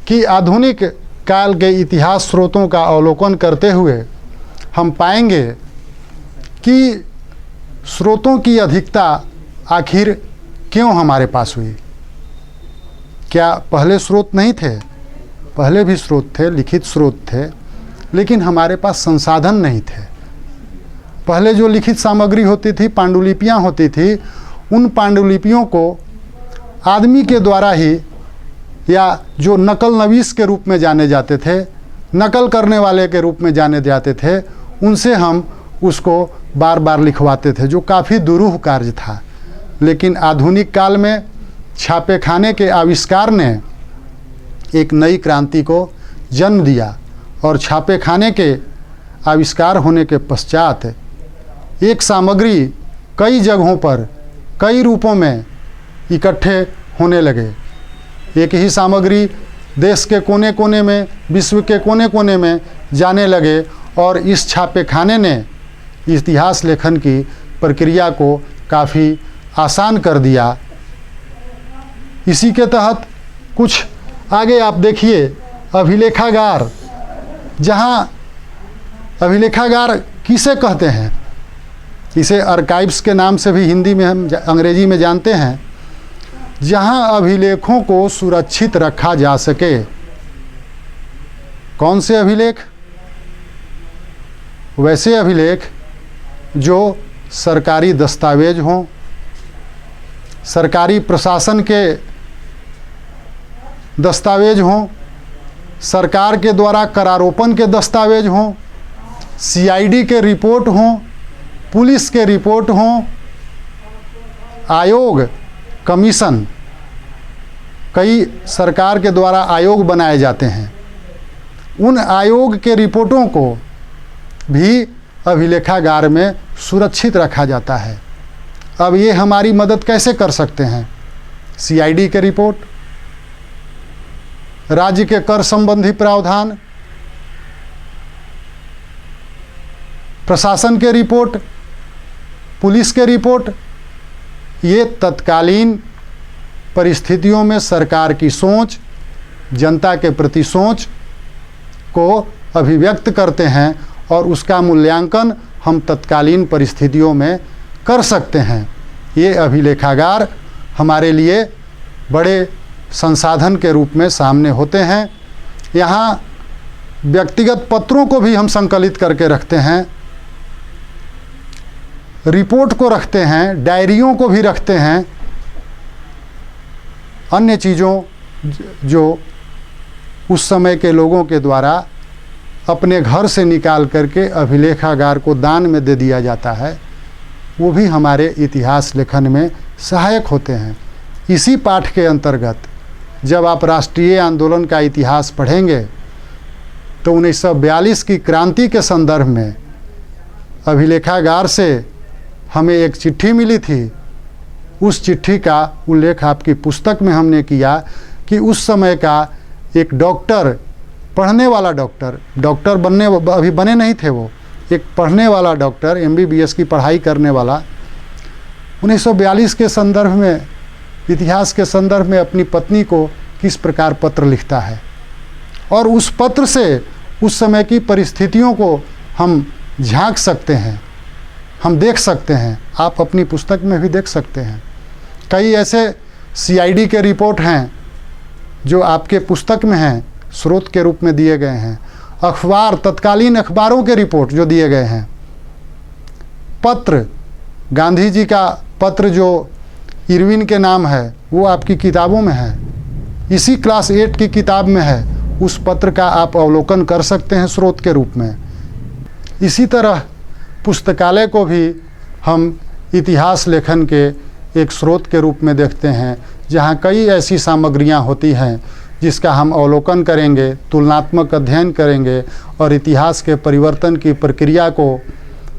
कि आधुनिक काल के इतिहास स्रोतों का अवलोकन करते हुए हम पाएंगे कि स्रोतों की अधिकता आखिर क्यों हमारे पास हुई। क्या पहले स्रोत नहीं थे? पहले भी स्रोत थे, लिखित स्रोत थे, लेकिन हमारे पास संसाधन नहीं थे। पहले जो लिखित सामग्री होती थी, पांडुलिपियाँ होती थी, उन पांडुलिपियों को आदमी के द्वारा ही, या जो नकल नवीस के रूप में जाने जाते थे, नकल करने वाले के रूप में जाने जाते थे, उनसे हम उसको बार बार लिखवाते थे, जो काफ़ी दुरूह कार्य था। लेकिन आधुनिक काल में छापे खाने के आविष्कार ने एक नई क्रांति को जन्म दिया, और छापे खाने के आविष्कार होने के पश्चात एक सामग्री कई जगहों पर कई रूपों में इकट्ठे होने लगे। एक ही सामग्री देश के कोने कोने में, विश्व के कोने कोने में जाने लगे, और इस छापे खाने ने इतिहास लेखन की प्रक्रिया को काफ़ी आसान कर दिया। इसी के तहत कुछ आगे आप देखिए, अभिलेखागार, जहाँ अभिलेखागार किसे कहते हैं, इसे आर्काइव्स के नाम से भी हिंदी में हम अंग्रेजी में जानते हैं, जहाँ अभिलेखों को सुरक्षित रखा जा सके। कौन से अभिलेख? वैसे अभिलेख जो सरकारी दस्तावेज हों, सरकारी प्रशासन के दस्तावेज हों, सरकार के द्वारा करारोपण के दस्तावेज हों, सीआईडी के रिपोर्ट हों, पुलिस के रिपोर्ट हों, आयोग, कमीशन, कई सरकार के द्वारा आयोग बनाए जाते हैं। उन आयोग के रिपोर्टों को भी अभिलेखागार में सुरक्षित रखा जाता है। अब ये हमारी मदद कैसे कर सकते हैं? सीआईडी के रिपोर्ट, राज्य के कर संबंधी प्रावधान, प्रशासन के रिपोर्ट, पुलिस के रिपोर्ट, ये तत्कालीन परिस्थितियों में सरकार की सोच, जनता के प्रति सोच को अभिव्यक्त करते हैं, और उसका मूल्यांकन हम तत्कालीन परिस्थितियों में कर सकते हैं। ये अभिलेखागार हमारे लिए बड़े संसाधन के रूप में सामने होते हैं। यहाँ व्यक्तिगत पत्रों को भी हम संकलित करके रखते हैं, रिपोर्ट को रखते हैं, डायरियों को भी रखते हैं, अन्य चीज़ों जो उस समय के लोगों के द्वारा अपने घर से निकाल करके अभिलेखागार को दान में दे दिया जाता है, वो भी हमारे इतिहास लेखन में सहायक होते हैं। इसी पाठ के अंतर्गत जब आप राष्ट्रीय आंदोलन का इतिहास पढ़ेंगे तो 1942 की क्रांति के संदर्भ में अभिलेखागार से हमें एक चिट्ठी मिली थी। उस चिट्ठी का उल्लेख आपकी पुस्तक में हमने किया कि उस समय का एक डॉक्टर, पढ़ने वाला डॉक्टर बनने अभी बने नहीं थे, वो एक पढ़ने वाला डॉक्टर, MBBS की पढ़ाई करने वाला 1942 के संदर्भ में, इतिहास के संदर्भ में अपनी पत्नी को किस प्रकार पत्र लिखता है, और उस पत्र से उस समय की परिस्थितियों को हम झांक सकते हैं, हम देख सकते हैं। आप अपनी पुस्तक में भी देख सकते हैं। कई ऐसे CID के रिपोर्ट हैं जो आपके पुस्तक में हैं, स्रोत के रूप में दिए गए हैं। अखबार, तत्कालीन अखबारों के रिपोर्ट जो दिए गए हैं। पत्र, गांधी जी का पत्र जो इरविन के नाम है वो आपकी किताबों में है, इसी क्लास 8 की किताब में है। उस पत्र का आप अवलोकन कर सकते हैं स्रोत के रूप में। इसी तरह पुस्तकालय को भी हम इतिहास लेखन के एक स्रोत के रूप में देखते हैं, जहाँ कई ऐसी सामग्रियाँ होती हैं जिसका हम अवलोकन करेंगे, तुलनात्मक अध्ययन करेंगे और इतिहास के परिवर्तन की प्रक्रिया को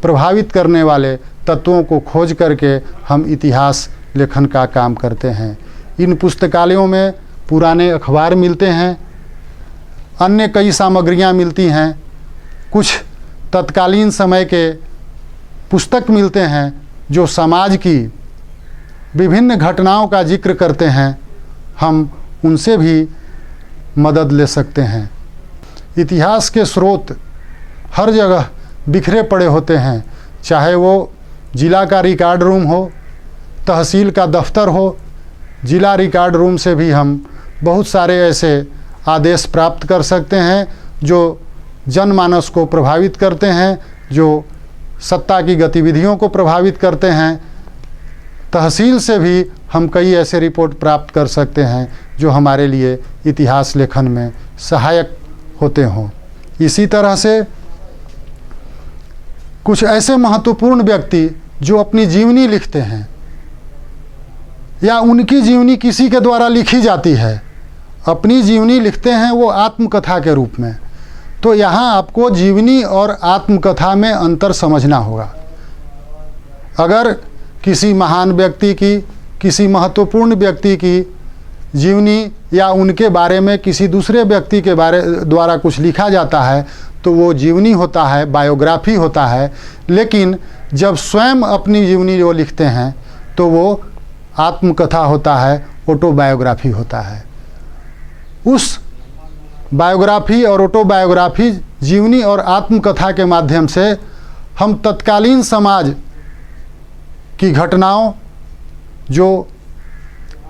प्रभावित करने वाले तत्वों को खोज करके हम इतिहास लेखन का काम करते हैं। इन पुस्तकालयों में पुराने अखबार मिलते हैं, अन्य कई सामग्रियाँ मिलती हैं, कुछ तत्कालीन समय के पुस्तक मिलते हैं जो समाज की विभिन्न घटनाओं का जिक्र करते हैं, हम उनसे भी मदद ले सकते हैं। इतिहास के स्रोत हर जगह बिखरे पड़े होते हैं, चाहे वो जिला का रिकॉर्ड रूम हो, तहसील का दफ्तर हो। जिला रिकॉर्ड रूम से भी हम बहुत सारे ऐसे आदेश प्राप्त कर सकते हैं जो जनमानस को प्रभावित करते हैं, जो सत्ता की गतिविधियों को प्रभावित करते हैं। तहसील से भी हम कई ऐसे रिपोर्ट प्राप्त कर सकते हैं जो हमारे लिए इतिहास लेखन में सहायक होते हों। इसी तरह से कुछ ऐसे महत्वपूर्ण व्यक्ति जो अपनी जीवनी लिखते हैं या उनकी जीवनी किसी के द्वारा लिखी जाती है, अपनी जीवनी लिखते हैं वो आत्मकथा के रूप में। तो यहाँ आपको जीवनी और आत्मकथा में अंतर समझना होगा। अगर किसी महान व्यक्ति की, किसी महत्वपूर्ण व्यक्ति की जीवनी या उनके बारे में किसी दूसरे व्यक्ति के द्वारा कुछ लिखा जाता है तो वो जीवनी होता है, बायोग्राफी होता है। लेकिन जब स्वयं अपनी जीवनी वो लिखते हैं तो वो आत्मकथा होता है, ऑटोबायोग्राफी होता है। उस बायोग्राफी और ऑटोबायोग्राफी, जीवनी और आत्मकथा के माध्यम से हम तत्कालीन समाज की घटनाओं जो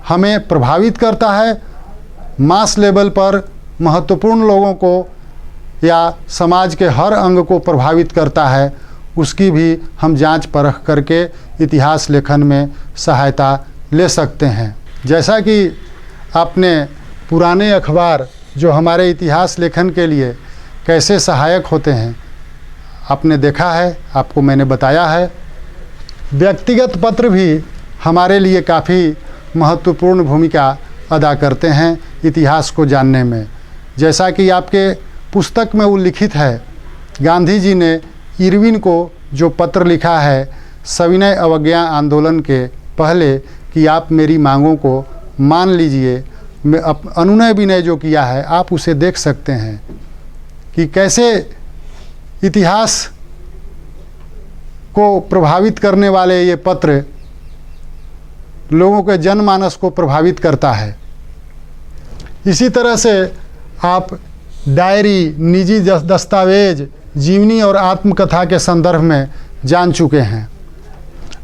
हमें प्रभावित करता है, मास लेवल पर महत्वपूर्ण लोगों को या समाज के हर अंग को प्रभावित करता है, उसकी भी हम जांच परख करके इतिहास लेखन में सहायता ले सकते हैं। जैसा कि आपने पुराने अखबार जो हमारे इतिहास लेखन के लिए कैसे सहायक होते हैं आपने देखा है, आपको मैंने बताया है। व्यक्तिगत पत्र भी हमारे लिए काफ़ी महत्वपूर्ण भूमिका अदा करते हैं इतिहास को जानने में। जैसा कि आपके पुस्तक में उल्लिखित है, गांधी जी ने इरविन को जो पत्र लिखा है सविनय अवज्ञा आंदोलन के पहले कि आप मेरी मांगों को मान लीजिए, मैं अनुनय विनय जो किया है आप उसे देख सकते हैं कि कैसे इतिहास को प्रभावित करने वाले ये पत्र लोगों के जनमानस को प्रभावित करता है। इसी तरह से आप डायरी, निजी दस्तावेज, जीवनी और आत्मकथा के संदर्भ में जान चुके हैं।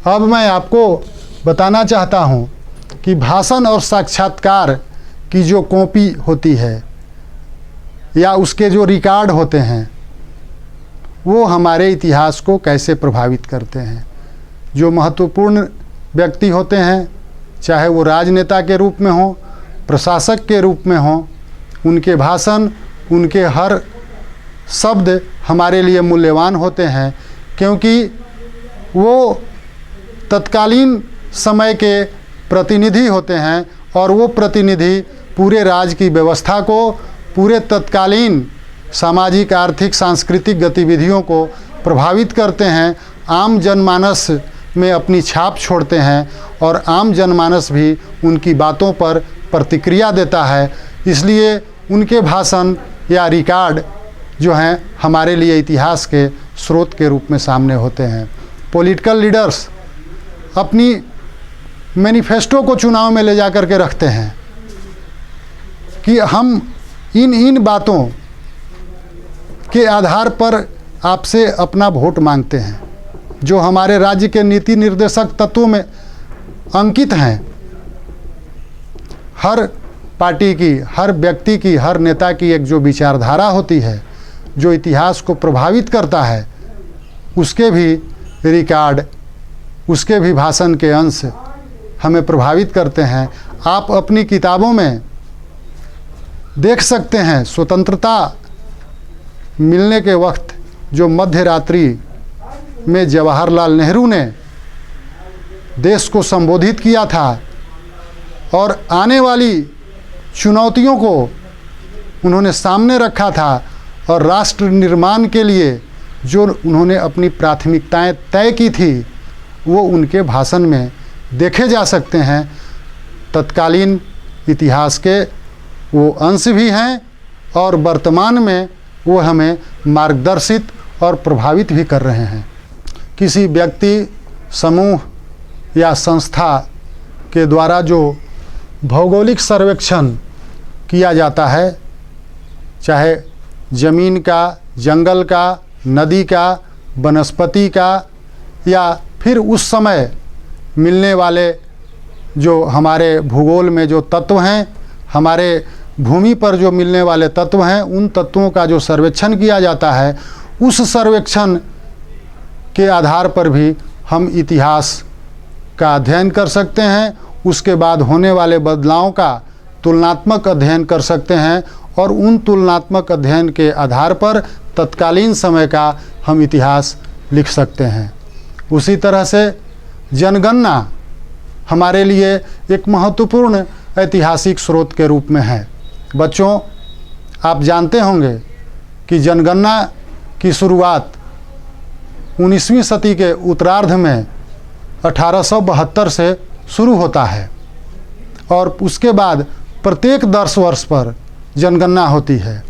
अब मैं आपको बताना चाहता हूँ कि भाषण और साक्षात्कार की जो कॉपी होती है या उसके जो रिकॉर्ड होते हैं वो हमारे इतिहास को कैसे प्रभावित करते हैं। जो महत्वपूर्ण व्यक्ति होते हैं, चाहे वो राजनेता के रूप में हो, प्रशासक के रूप में हो, उनके भाषण, उनके हर शब्द हमारे लिए मूल्यवान होते हैं, क्योंकि वो तत्कालीन समय के प्रतिनिधि होते हैं और वो प्रतिनिधि पूरे राज्य की व्यवस्था को, पूरे तत्कालीन सामाजिक, आर्थिक, सांस्कृतिक गतिविधियों को प्रभावित करते हैं, आम जनमानस में अपनी छाप छोड़ते हैं और आम जनमानस भी उनकी बातों पर प्रतिक्रिया देता है। इसलिए उनके भाषण या रिकॉर्ड जो हैं हमारे लिए इतिहास के स्रोत के रूप में सामने होते हैं। पॉलिटिकल लीडर्स अपनी मैनिफेस्टो को चुनाव में ले जाकर के रखते हैं कि हम इन बातों के आधार पर आपसे अपना वोट मांगते हैं, जो हमारे राज्य के नीति निर्देशक तत्वों में अंकित हैं। हर पार्टी की, हर व्यक्ति की, हर नेता की एक जो विचारधारा होती है, जो इतिहास को प्रभावित करता है, उसके भी रिकॉर्ड, उसके भी भाषण के अंश हमें प्रभावित करते हैं। आप अपनी किताबों में देख सकते हैं, स्वतंत्रता मिलने के वक्त जो मध्य रात्रि में जवाहरलाल नेहरू ने देश को संबोधित किया था और आने वाली चुनौतियों को उन्होंने सामने रखा था और राष्ट्र निर्माण के लिए जो उन्होंने अपनी प्राथमिकताएं तय की थी, वो उनके भाषण में देखे जा सकते हैं। तत्कालीन इतिहास के वो अंश भी हैं और वर्तमान में वो हमें मार्गदर्शित और प्रभावित भी कर रहे हैं। किसी व्यक्ति, समूह या संस्था के द्वारा जो भौगोलिक सर्वेक्षण किया जाता है, चाहे ज़मीन का, जंगल का, नदी का, वनस्पति का, या फिर उस समय मिलने वाले जो हमारे भूगोल में जो तत्व हैं, हमारे भूमि पर जो मिलने वाले तत्व हैं, उन तत्वों का जो सर्वेक्षण किया जाता है, उस सर्वेक्षण के आधार पर भी हम इतिहास का अध्ययन कर सकते हैं। उसके बाद होने वाले बदलावों का तुलनात्मक अध्ययन कर सकते हैं और उन तुलनात्मक अध्ययन के आधार पर तत्कालीन समय का हम इतिहास लिख सकते हैं। उसी तरह से जनगणना हमारे लिए एक महत्वपूर्ण ऐतिहासिक स्रोत के रूप में है। बच्चों, आप जानते होंगे कि जनगणना की शुरुआत 19वीं सदी के उत्तरार्ध में 1872 से शुरू होता है और उसके बाद प्रत्येक 10 वर्ष पर जनगणना होती है।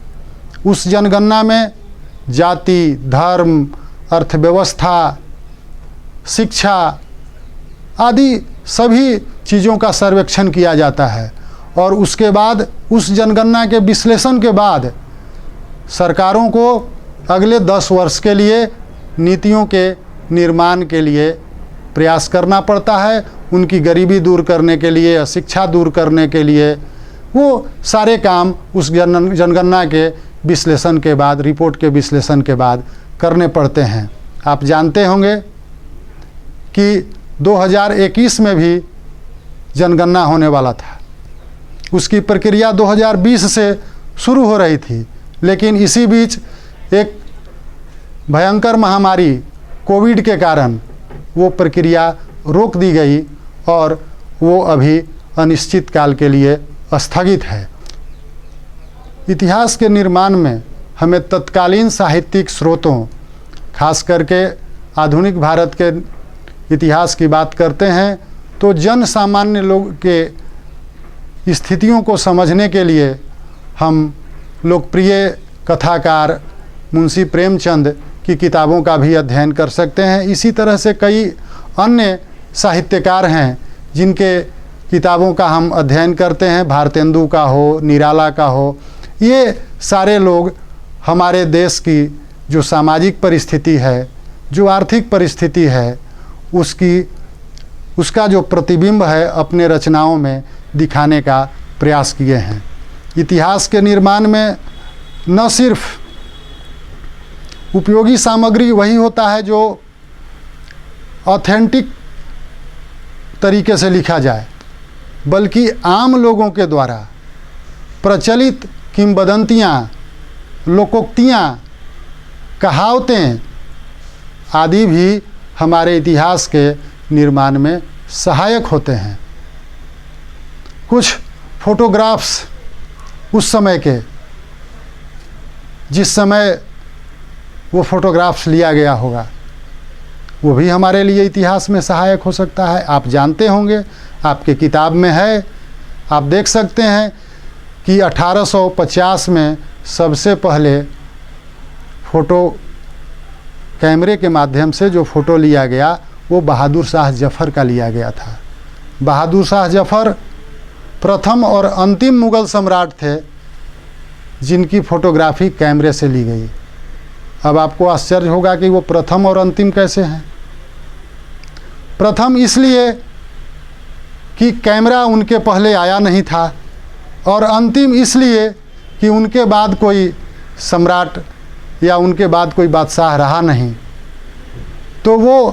उस जनगणना में जाति, धर्म, अर्थव्यवस्था, शिक्षा आदि सभी चीज़ों का सर्वेक्षण किया जाता है और उसके बाद उस जनगणना के विश्लेषण के बाद सरकारों को अगले 10 वर्ष के लिए नीतियों के निर्माण के लिए प्रयास करना पड़ता है। उनकी गरीबी दूर करने के लिए, अशिक्षा दूर करने के लिए वो सारे काम उस जनगणना के विश्लेषण के बाद, रिपोर्ट के विश्लेषण के बाद करने पड़ते हैं। आप जानते होंगे कि 2021 में भी जनगणना होने वाला था। उसकी प्रक्रिया 2020 से शुरू हो रही थी, लेकिन इसी बीच एक भयंकर महामारी कोविड के कारण वो प्रक्रिया रोक दी गई और वो अभी अनिश्चित काल के लिए स्थगित है। इतिहास के निर्माण में हमें तत्कालीन साहित्यिक स्रोतों, खास करके आधुनिक भारत के इतिहास की बात करते हैं तो जन सामान्य लोग के स्थितियों को समझने के लिए हम लोकप्रिय कथाकार मुंशी प्रेमचंद की किताबों का भी अध्ययन कर सकते हैं। इसी तरह से कई अन्य साहित्यकार हैं जिनके किताबों का हम अध्ययन करते हैं, भारतेंदु का हो, निराला का हो। ये सारे लोग हमारे देश की जो सामाजिक परिस्थिति है, जो आर्थिक परिस्थिति है, उसका जो प्रतिबिंब है अपने रचनाओं में दिखाने का प्रयास किए हैं। इतिहास के निर्माण में न सिर्फ उपयोगी सामग्री वही होता है जो ऑथेंटिक तरीके से लिखा जाए, बल्कि आम लोगों के द्वारा प्रचलित किंवदंतियाँ, लोकोक्तियाँ कहावतें आदि भी हमारे इतिहास के निर्माण में सहायक होते हैं। कुछ फोटोग्राफ्स उस समय के, जिस समय वो फोटोग्राफ्स लिया गया होगा, वो भी हमारे लिए इतिहास में सहायक हो सकता है। आप जानते होंगे, आपके किताब में है, आप देख सकते हैं कि 1850 में सबसे पहले फ़ोटो कैमरे के माध्यम से जो फ़ोटो लिया गया वो बहादुर शाह जफ़र का लिया गया था। बहादुर शाह जफ़र प्रथम और अंतिम मुग़ल सम्राट थे जिनकी फ़ोटोग्राफी कैमरे से ली गई। अब आपको आश्चर्य होगा कि वो प्रथम और अंतिम कैसे हैं। प्रथम इसलिए कि कैमरा उनके पहले आया नहीं था, और अंतिम इसलिए कि उनके बाद कोई सम्राट या उनके बाद कोई बादशाह रहा नहीं। तो वो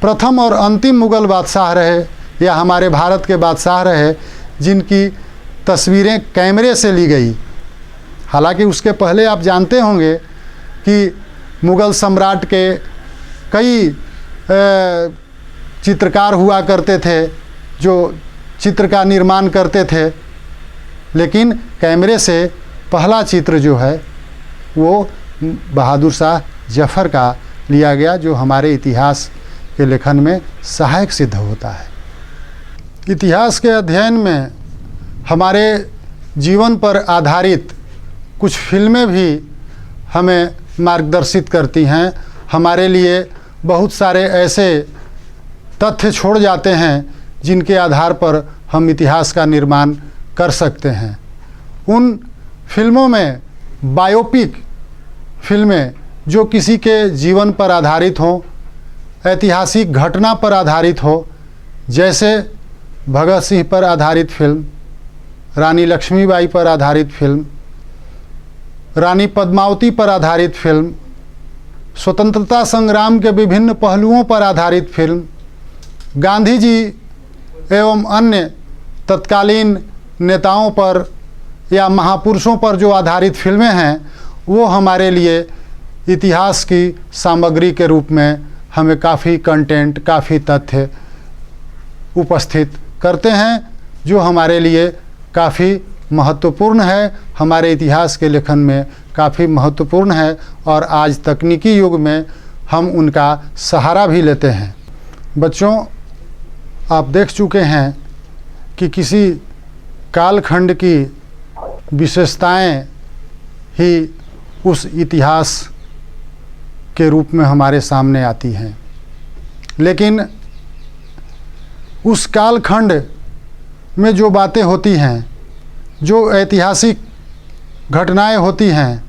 प्रथम और अंतिम मुग़ल बादशाह रहे, या हमारे भारत के बादशाह रहे जिनकी तस्वीरें कैमरे से ली गई। हालांकि उसके पहले आप जानते होंगे कि मुग़ल सम्राट के कई चित्रकार हुआ करते थे जो चित्र का निर्माण करते थे, लेकिन कैमरे से पहला चित्र जो है वो बहादुर शाह जफ़र का लिया गया, जो हमारे इतिहास के लेखन में सहायक सिद्ध होता है। इतिहास के अध्ययन में हमारे जीवन पर आधारित कुछ फिल्में भी हमें मार्गदर्शित करती हैं। हमारे लिए बहुत सारे ऐसे तथ्य छोड़ जाते हैं जिनके आधार पर हम इतिहास का निर्माण कर सकते हैं। उन फिल्मों में बायोपिक फिल्में जो किसी के जीवन पर आधारित हों, ऐतिहासिक घटना पर आधारित हो, जैसे भगत सिंह पर आधारित फिल्म, रानी लक्ष्मीबाई पर आधारित फिल्म, रानी पद्मावती पर आधारित फिल्म, स्वतंत्रता संग्राम के विभिन्न पहलुओं पर आधारित फिल्म, गांधी जी एवं अन्य तत्कालीन नेताओं पर या महापुरुषों पर जो आधारित फिल्में हैं, वो हमारे लिए इतिहास की सामग्री के रूप में हमें काफ़ी कंटेंट, काफ़ी तथ्य उपस्थित करते हैं, जो हमारे लिए काफ़ी महत्वपूर्ण है, हमारे इतिहास के लेखन में काफ़ी महत्वपूर्ण है, और आज तकनीकी युग में हम उनका सहारा भी लेते हैं। बच्चों, आप देख चुके हैं कि किसी कालखंड की विशेषताएं ही उस इतिहास के रूप में हमारे सामने आती हैं, लेकिन उस कालखंड में जो बातें होती हैं, जो ऐतिहासिक घटनाएं होती हैं,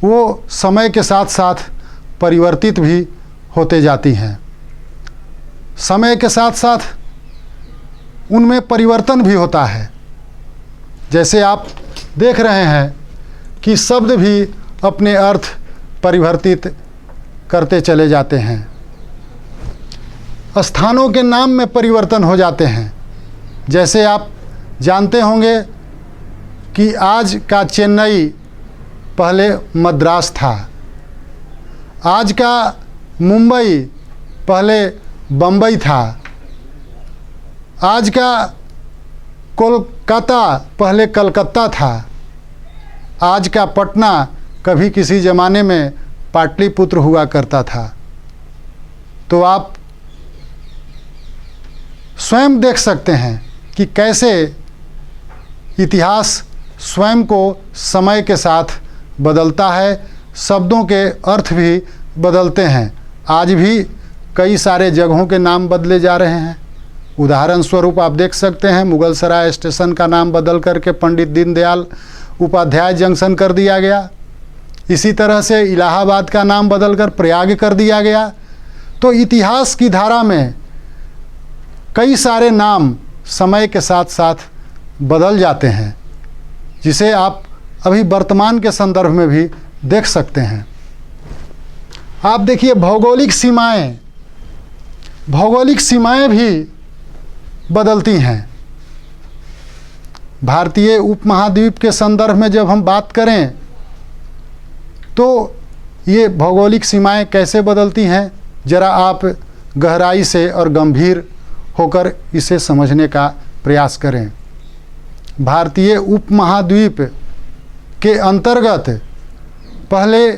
वो समय के साथ साथ परिवर्तित भी होते जाती हैं। समय के साथ साथ उनमें परिवर्तन भी होता है। जैसे आप देख रहे हैं कि शब्द भी अपने अर्थ परिवर्तित करते चले जाते हैं, स्थानों के नाम में परिवर्तन हो जाते हैं। जैसे आप जानते होंगे कि आज का चेन्नई पहले मद्रास था, आज का मुंबई पहले बम्बई था, आज का कोलकाता पहले कलकत्ता था, आज का पटना कभी किसी ज़माने में पाटलिपुत्र हुआ करता था। तो आप स्वयं देख सकते हैं कि कैसे इतिहास स्वयं को समय के साथ बदलता है, शब्दों के अर्थ भी बदलते हैं। आज भी कई सारे जगहों के नाम बदले जा रहे हैं। उदाहरण स्वरूप आप देख सकते हैं, मुगल सराय स्टेशन का नाम बदल करके पंडित दीनदयाल उपाध्याय जंक्शन कर दिया गया। इसी तरह से इलाहाबाद का नाम बदलकर प्रयाग कर दिया गया। तो इतिहास की धारा में कई सारे नाम समय के साथ साथ बदल जाते हैं, जिसे आप अभी वर्तमान के संदर्भ में भी देख सकते हैं। आप देखिए, भौगोलिक सीमाएं भी बदलती हैं। भारतीय उपमहाद्वीप के संदर्भ में जब हम बात करें तो ये भौगोलिक सीमाएं कैसे बदलती हैं, ज़रा आप गहराई से और गंभीर होकर इसे समझने का प्रयास करें। भारतीय उपमहाद्वीप के अंतर्गत पहले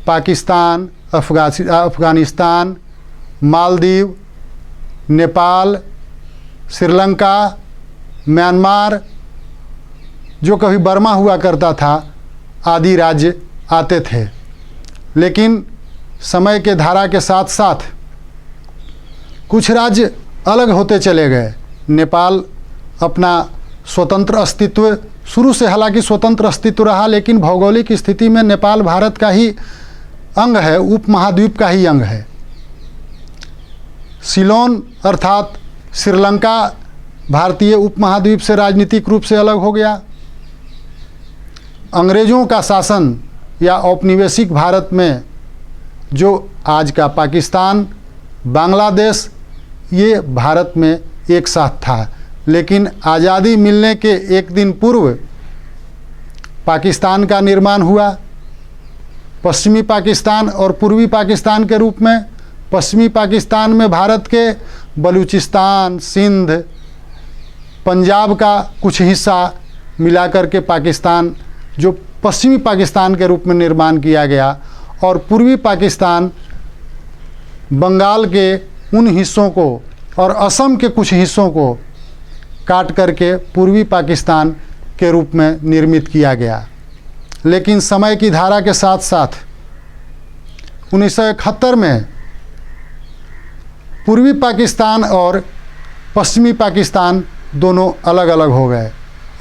पाकिस्तान, अफ़गानिस्तान, मालदीव, नेपाल, श्रीलंका, म्यांमार, जो कभी बर्मा हुआ करता था, आदि राज्य आते थे। लेकिन समय के धारा के साथ साथ कुछ राज्य अलग होते चले गए। नेपाल अपना स्वतंत्र अस्तित्व शुरू से हालांकि स्वतंत्र अस्तित्व रहा, लेकिन भौगोलिक स्थिति में नेपाल भारत का ही अंग है, उपमहाद्वीप का ही अंग है। सिलोन अर्थात श्रीलंका भारतीय उपमहाद्वीप से राजनीतिक रूप से अलग हो गया। अंग्रेज़ों का शासन या औपनिवेशिक भारत में जो आज का पाकिस्तान, बांग्लादेश, ये भारत में एक साथ था। लेकिन आज़ादी मिलने के एक दिन पूर्व पाकिस्तान का निर्माण हुआ, पश्चिमी पाकिस्तान और पूर्वी पाकिस्तान के रूप में। पश्चिमी पाकिस्तान में भारत के बलूचिस्तान, सिंध, पंजाब का कुछ हिस्सा मिलाकर के पाकिस्तान, जो पश्चिमी पाकिस्तान के रूप में निर्माण किया गया, और पूर्वी पाकिस्तान बंगाल के उन हिस्सों को और असम के कुछ हिस्सों को काट करके पूर्वी पाकिस्तान के रूप में निर्मित किया गया। लेकिन समय की धारा के साथ साथ 1971 में पूर्वी पाकिस्तान और पश्चिमी पाकिस्तान दोनों अलग अलग हो गए,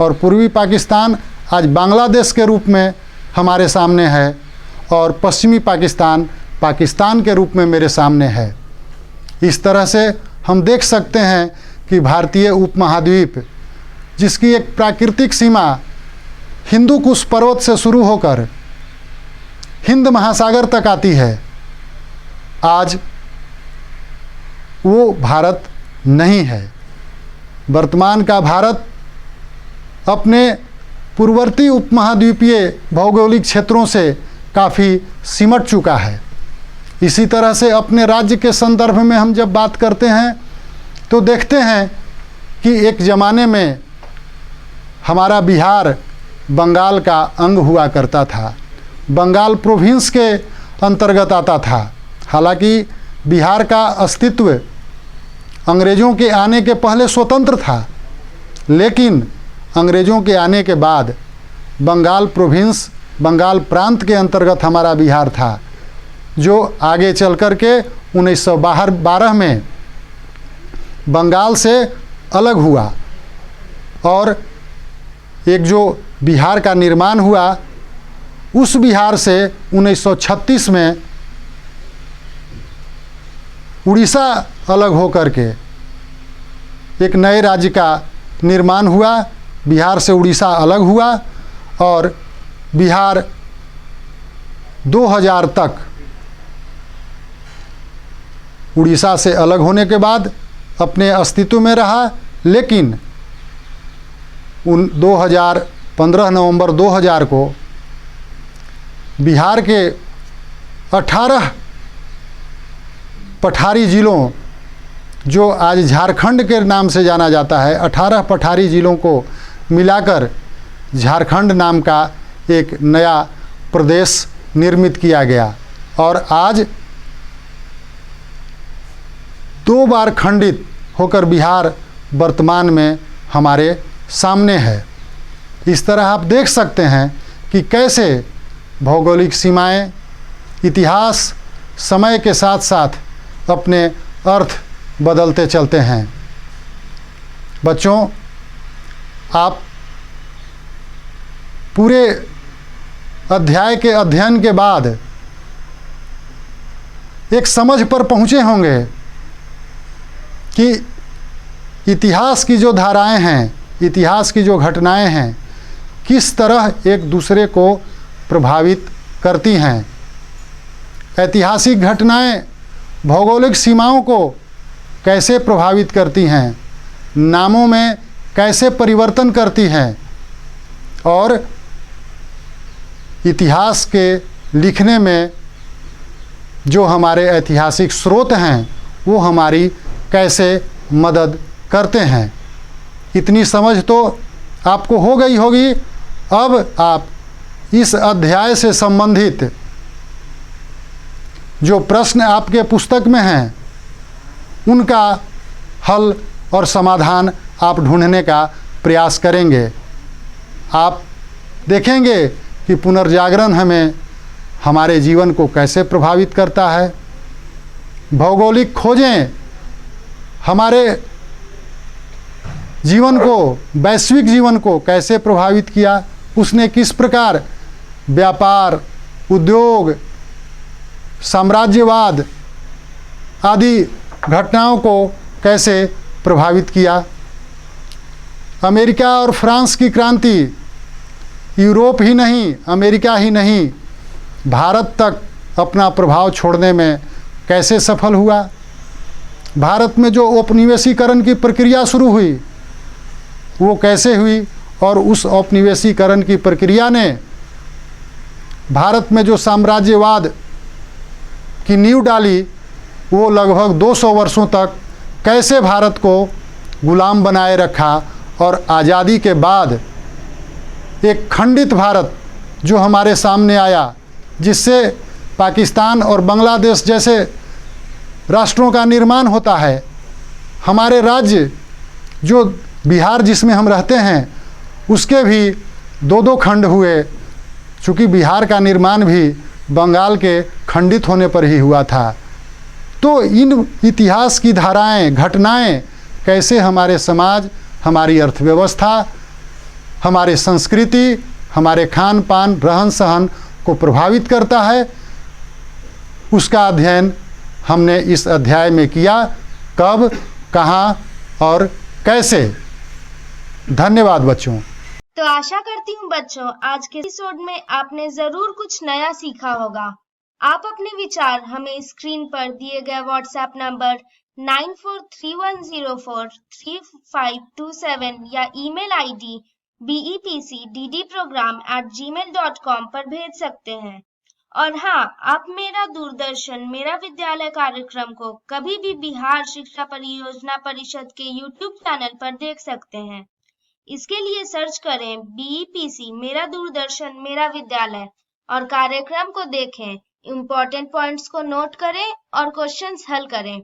और पूर्वी पाकिस्तान आज बांग्लादेश के रूप में हमारे सामने है, और पश्चिमी पाकिस्तान पाकिस्तान के रूप में मेरे सामने है। इस तरह से हम देख सकते हैं कि भारतीय उपमहाद्वीप, जिसकी एक प्राकृतिक सीमा हिंदू कुश पर्वत से शुरू होकर हिंद महासागर तक आती है, आज वो भारत नहीं है। वर्तमान का भारत अपने पूर्ववर्ती उपमहाद्वीपीय भौगोलिक क्षेत्रों से काफ़ी सिमट चुका है। इसी तरह से अपने राज्य के संदर्भ में हम जब बात करते हैं तो देखते हैं कि एक ज़माने में हमारा बिहार बंगाल का अंग हुआ करता था, बंगाल प्रोविंस के अंतर्गत आता था। हालांकि बिहार का अस्तित्व अंग्रेज़ों के आने के पहले स्वतंत्र था, लेकिन अंग्रेज़ों के आने के बाद बंगाल प्रोविंस, बंगाल प्रांत के अंतर्गत हमारा बिहार था, जो आगे चल कर के 1912 में बंगाल से अलग हुआ, और एक जो बिहार का निर्माण हुआ, उस बिहार से 1936 में उड़ीसा अलग होकर के एक नए राज्य का निर्माण हुआ। बिहार से उड़ीसा अलग हुआ, और बिहार 2000 तक उड़ीसा से अलग होने के बाद अपने अस्तित्व में रहा। लेकिन 15 नवंबर 2000 को बिहार के 18 पठारी ज़िलों, जो आज झारखंड के नाम से जाना जाता है, 18 पठारी ज़िलों को मिलाकर झारखंड नाम का एक नया प्रदेश निर्मित किया गया, और आज 2 बार खंडित होकर बिहार वर्तमान में हमारे सामने है। इस तरह आप देख सकते हैं कि कैसे भौगोलिक सीमाएं, इतिहास समय के साथ साथ अपने अर्थ बदलते चलते हैं। बच्चों, आप पूरे अध्याय के अध्ययन के बाद एक समझ पर पहुँचे होंगे कि इतिहास की जो धाराएं हैं, इतिहास की जो घटनाएं हैं, किस तरह एक दूसरे को प्रभावित करती हैं। ऐतिहासिक घटनाएं भौगोलिक सीमाओं को कैसे प्रभावित करती हैं, नामों में कैसे परिवर्तन करती हैं, और इतिहास के लिखने में जो हमारे ऐतिहासिक स्रोत हैं वो हमारी कैसे मदद करते हैं। इतनी समझ तो आपको हो गई होगी। अब आप इस अध्याय से संबंधित जो प्रश्न आपके पुस्तक में हैं उनका हल और समाधान आप ढूंढने का प्रयास करेंगे। आप देखेंगे कि पुनर्जागरण हमें हमारे जीवन को कैसे प्रभावित करता है। भौगोलिक खोजें हमारे जीवन को, वैश्विक जीवन को कैसे प्रभावित किया, उसने किस प्रकार व्यापार, उद्योग, साम्राज्यवाद आदि घटनाओं को कैसे प्रभावित किया। अमेरिका और फ्रांस की क्रांति यूरोप ही नहीं, अमेरिका ही नहीं, भारत तक अपना प्रभाव छोड़ने में कैसे सफल हुआ। भारत में जो औपनिवेशीकरण की प्रक्रिया शुरू हुई वो कैसे हुई, और उस औपनिवेशीकरण की प्रक्रिया ने भारत में जो साम्राज्यवाद की नींव डाली वो लगभग 200 वर्षों तक कैसे भारत को गुलाम बनाए रखा, और आज़ादी के बाद एक खंडित भारत जो हमारे सामने आया, जिससे पाकिस्तान और बांग्लादेश जैसे राष्ट्रों का निर्माण होता है। हमारे राज्य जो बिहार जिसमें हम रहते हैं उसके भी दो खंड हुए, चूँकि बिहार का निर्माण भी बंगाल के खंडित होने पर ही हुआ था। तो इन इतिहास की धाराएं, घटनाएं कैसे हमारे समाज, हमारी अर्थव्यवस्था, हमारे संस्कृति, हमारे खान पान, रहन सहन को प्रभावित करता है, उसका अध्ययन हमने इस अध्याय में किया। कब, कहाँ और कैसे। धन्यवाद बच्चों। तो आशा करती हूँ बच्चों आज के एपिसोड में आपने जरूर कुछ नया सीखा होगा। आप अपने विचार हमें स्क्रीन पर दिए गए व्हाट्सएप नंबर 9431043527 या ईमेल आईडी bepcddprogram@gmail.com पर भेज सकते हैं। और हाँ, आप मेरा दूरदर्शन मेरा विद्यालय कार्यक्रम को कभी भी बिहार शिक्षा परियोजना परिषद के YouTube चैनल पर देख सकते हैं। इसके लिए सर्च करें BEPC मेरा दूरदर्शन मेरा विद्यालय और कार्यक्रम को देखें, इम्पोर्टेंट पॉइंट्स को नोट करें और क्वेश्चंस हल करें।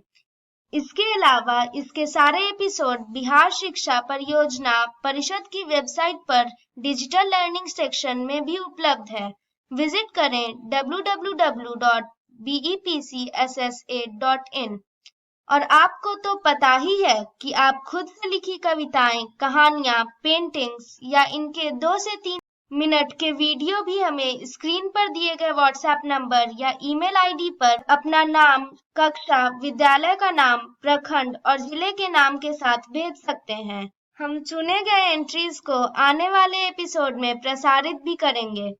इसके अलावा इसके सारे एपिसोड बिहार शिक्षा परियोजना परिषद की वेबसाइट पर डिजिटल लर्निंग सेक्शन में भी उपलब्ध है। विजिट करें www.bepcssa.in। और आपको तो पता ही है कि आप खुद से लिखी कविताएं, कहानियां, पेंटिंग्स या इनके 2 से 3 मिनट के वीडियो भी हमें स्क्रीन पर दिए गए व्हाट्सएप नंबर या ईमेल आईडी पर अपना नाम, कक्षा, विद्यालय का नाम, प्रखंड और जिले के नाम के साथ भेज सकते हैं। हम चुने गए एंट्रीज को आने वाले एपिसोड में प्रसारित भी करेंगे।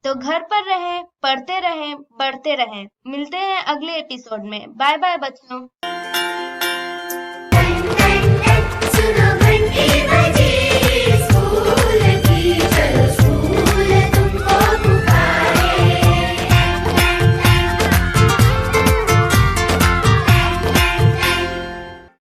तो घर पर रहें, पढ़ते रहें, बढ़ते रहें। मिलते हैं अगले एपिसोड में। बाय बाय बच्चों।